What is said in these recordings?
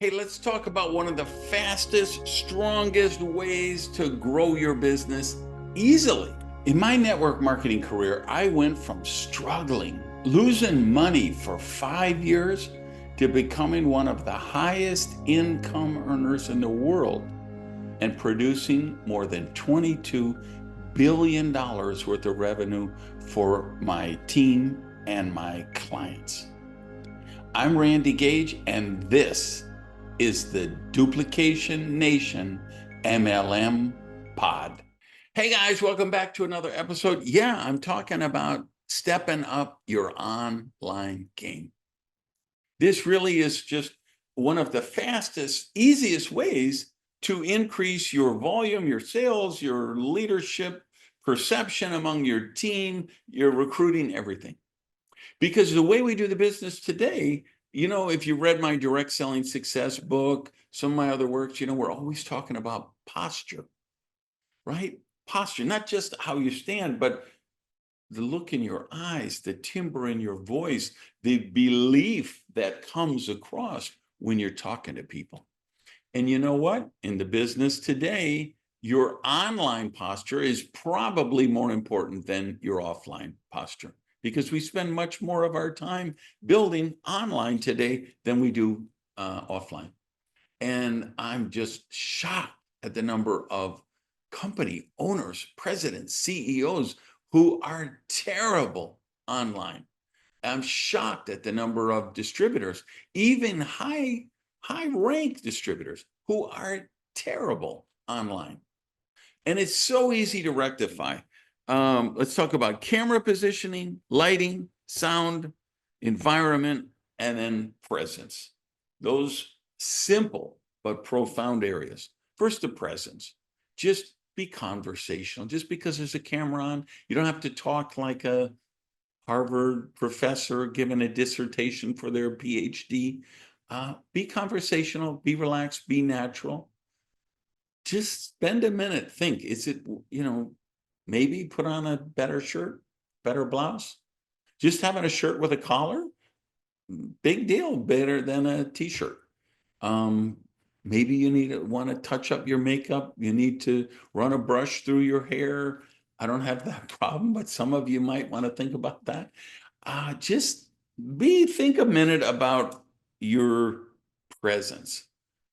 Hey, let's talk about one of the fastest, strongest ways to grow your business easily. In my network marketing career, I went from struggling, losing money for 5 years to becoming one of the highest income earners in the world and producing more than $22 billion worth of revenue for my team and my clients. I'm Randy Gage, and this is the Duplication Nation MLM Pod. Hey guys, welcome back to another episode. Yeah, I'm talking about stepping up your online game. This really is just one of the fastest, easiest ways to increase your volume, your sales, your leadership, perception among your team, your recruiting, everything. Because the way we do the business today, if you read my direct selling success book, some of my other works, we're always talking about posture, right? Posture, not just how you stand, but the look in your eyes, the timbre in your voice, the belief that comes across when you're talking to people. And you know what? In the business today, your online posture is probably more important than your offline posture because we spend much more of our time building online today than we do offline. And I'm just shocked at the number of company owners, presidents, CEOs who are terrible online. I'm shocked at the number of distributors, even high rank distributors who are terrible online. And it's so easy to rectify. Let's talk about camera positioning, lighting, sound, environment, and then presence. Those simple but profound areas. First, the presence. Just be conversational. Just because there's a camera on, you don't have to talk like a Harvard professor giving a dissertation for their PhD. Be conversational, be relaxed, be natural. Just spend a minute, think, is it, maybe put on a better shirt, better blouse? Just having a shirt with a collar, big deal, better than a t-shirt. Um, Maybe you want to touch up your makeup. You need to run a brush through your hair. I don't have that problem, but some of you might want to think about that. Just think a minute about your presence.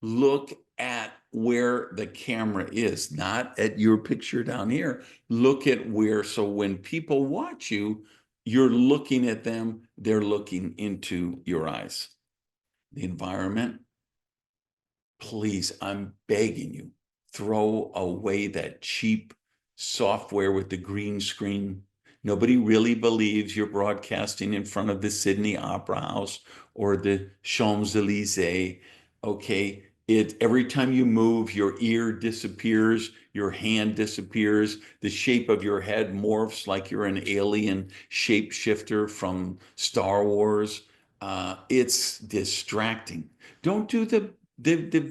Look at where the camera is, not at your picture down here. Look at where, so when people watch you, you're looking at them, they're looking into your eyes. The environment, please, I'm begging you, throw away that cheap software with the green screen. Nobody really believes you're broadcasting in front of the Sydney Opera House or the Champs-Élysées. Okay, every time you move, your ear disappears, your hand disappears, the shape of your head morphs like you're an alien shapeshifter from Star Wars. It's distracting. Don't do the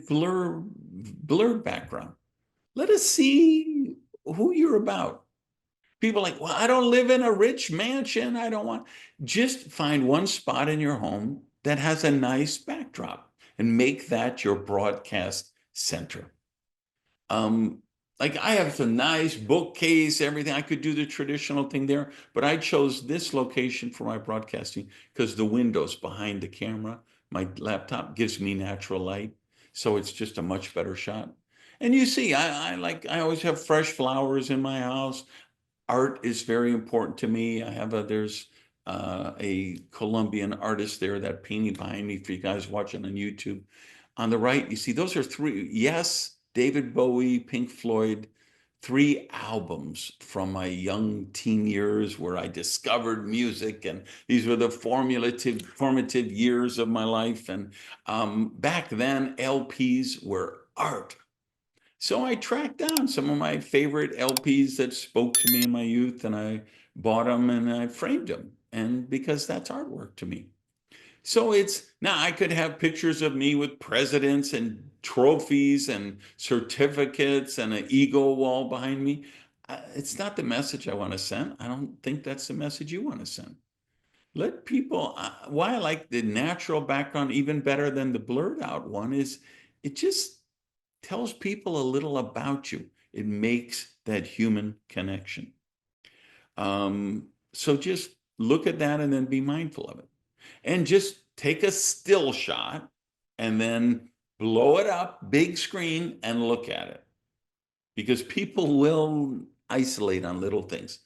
blurred background. Let us see who you're about. People are like, well, I don't live in a rich mansion. I don't want. Just find one spot in your home that has a nice backdrop and make that your broadcast center. Um, like I have some nice bookcase, everything. I could do the traditional thing there, but I chose this location for my broadcasting because the windows behind the camera, my laptop gives me natural light. So it's just a much better shot. And you see, I always have fresh flowers in my house. Art is very important to me. There's a Colombian artist there, that painting behind me for you guys watching on YouTube. On the right, you see those are three, yes, David Bowie, Pink Floyd, three albums from my young teen years where I discovered music, and these were the formative years of my life. And back then, LPs were art. So I tracked down some of my favorite LPs that spoke to me in my youth, and I bought them and I framed them. And because that's artwork to me. So it's now I could have pictures of me with presidents and trophies and certificates and an ego wall behind me. It's not the message I want to send. I don't think that's the message you want to send. Let people, why I like the natural background even better than the blurred out one is it just tells people a little about you. It makes that human connection. So just look at that and then be mindful of it. And just take a still shot and then blow it up, big screen, and look at it. Because people will isolate on little things.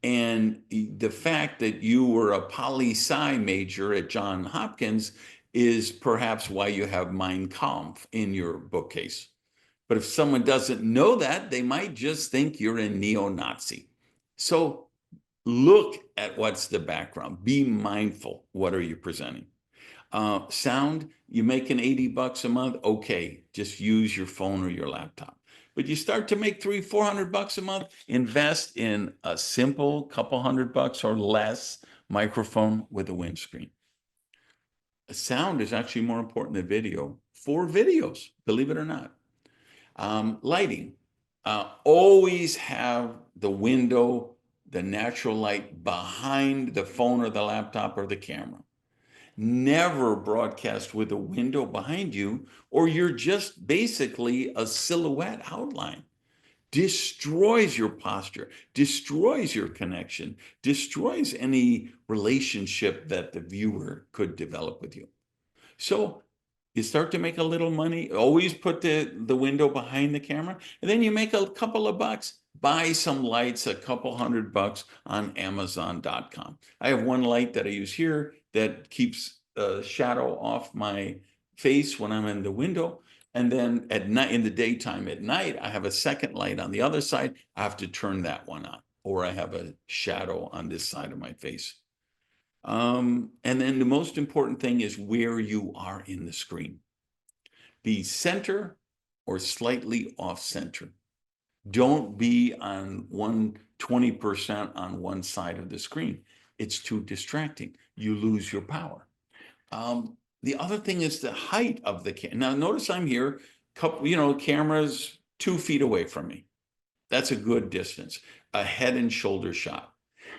And the fact that you were a poli-sci major at Johns Hopkins is perhaps why you have Mein Kampf in your bookcase. But if someone doesn't know that, they might just think you're a neo-Nazi. So look at what's the background. Be mindful. What are you presenting? Sound, you making $80 a month? Okay, just use your phone or your laptop. But you start to make $300-400 a month, invest in a simple couple $100 or less microphone with a windscreen. Sound is actually more important than video for videos, believe it or not. Lighting, always have the window, the natural light behind the phone or the laptop or the camera. Never broadcast with a window behind you, or you're just basically a silhouette outline. Destroys your posture, destroys your connection, destroys any relationship that the viewer could develop with you. So you start to make a little money, always put the window behind the camera, and then you make a couple of bucks, buy some lights, a couple $100 on Amazon.com. I have one light that I use here that keeps shadow off my face when I'm in the window. And then at night, in the daytime, at night, I have a second light on the other side. I have to turn that one on, or I have a shadow on this side of my face. And then the most important thing is where you are in the screen. Be center or slightly off center. Don't be on 20% on one side of the screen. It's too distracting. You lose your power. The other thing is the height of the camera. Now, notice I'm here, camera's 2 feet away from me. That's a good distance, a head and shoulder shot.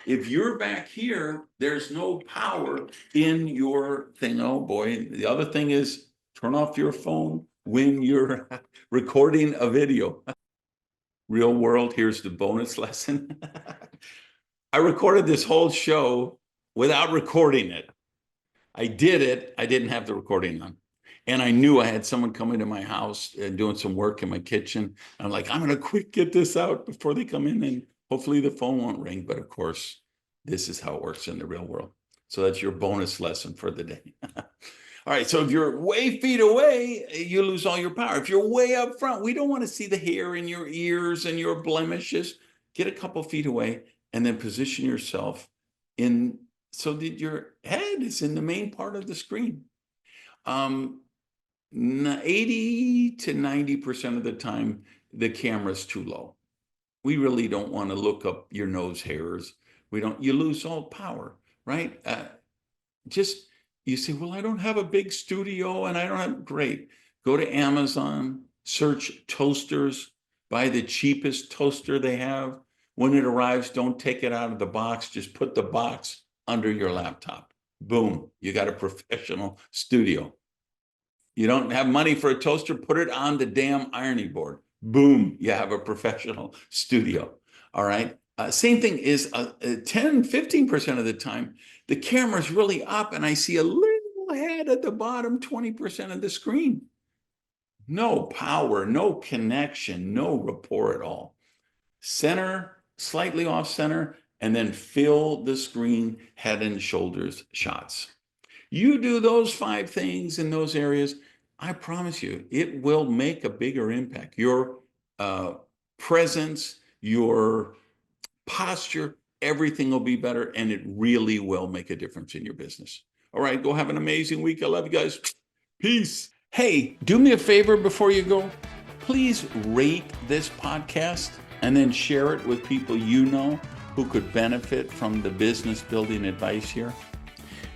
If you're back here, there's no power in your thing. Oh boy. The other thing is turn off your phone when you're recording a video. Real world, here's the bonus lesson. I recorded this whole show without recording it. I did it. I didn't have the recording on. And I knew I had someone coming to my house and doing some work in my kitchen. I'm like, I'm going to quick get this out before they come in, and hopefully the phone won't ring. But of course, this is how it works in the real world. So that's your bonus lesson for the day. All right. So if you're way feet away, you lose all your power. If you're way up front, we don't want to see the hair in your ears and your blemishes. Get a couple feet away and then position yourself in so that your head is in the main part of the screen. 80 to 90% of the time, the camera's too low. We really don't want to look up your nose hairs. You lose all power, right? You say, well, I don't have a big studio and I don't have, great. Go to Amazon, search toasters, buy the cheapest toaster they have. When it arrives, don't take it out of the box. Just put the box under your laptop. Boom, you got a professional studio. You don't have money for a toaster, put it on the damn ironing board. Boom, you have a professional studio. All right. Same thing is 10-15% of the time, the camera's really up and I see a little head at the bottom, 20% of the screen. No power, no connection, no rapport at all. Center, slightly off center, and then fill the screen, head and shoulders shots. You do those 5 things in those areas, I promise you, it will make a bigger impact. Your presence, your posture, everything will be better, and it really will make a difference in your business. All right, go have an amazing week. I love you guys. Peace. Hey, do me a favor before you go. Please rate this podcast and then share it with people you know who could benefit from the business building advice here.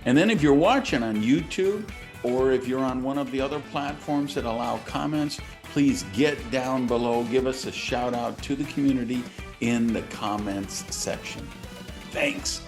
And then if you're watching on YouTube, or if you're on one of the other platforms that allow comments, please get down below, give us a shout out to the community in the comments section. Thanks.